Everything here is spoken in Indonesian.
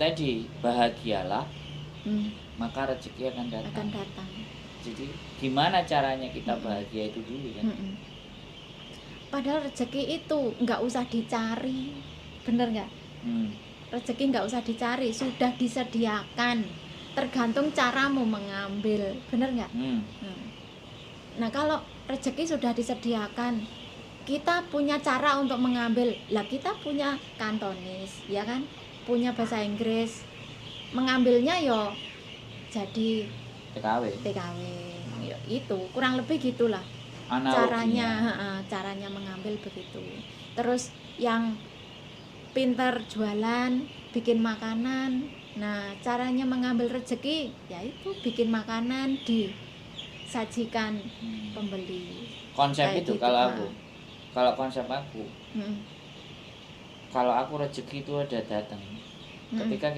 tadi bahagialah, Hmm, maka rezeki akan akan datang. datang. Jadi gimana caranya kita bahagia itu dulu kan? Mm-mm. Padahal rezeki itu nggak usah dicari, bener nggak? Hmm. Rezeki nggak usah dicari, sudah disediakan. Tergantung caramu mengambil, bener nggak? Hmm. Nah kalau rezeki sudah disediakan, kita punya cara untuk mengambil. Lah kita punya kantonis, ya kan? Punya bahasa Inggris. Mengambilnya yo jadi TKW. Ya, itu kurang lebih gitulah Analoginya. caranya mengambil begitu. Terus yang pintar jualan, bikin makanan, nah caranya mengambil rezeki yaitu bikin makanan disajikan pembeli. Konsep Kayak itu gitu, kalau konsep aku, Mm-mm. kalau aku rezeki itu ada datang ketika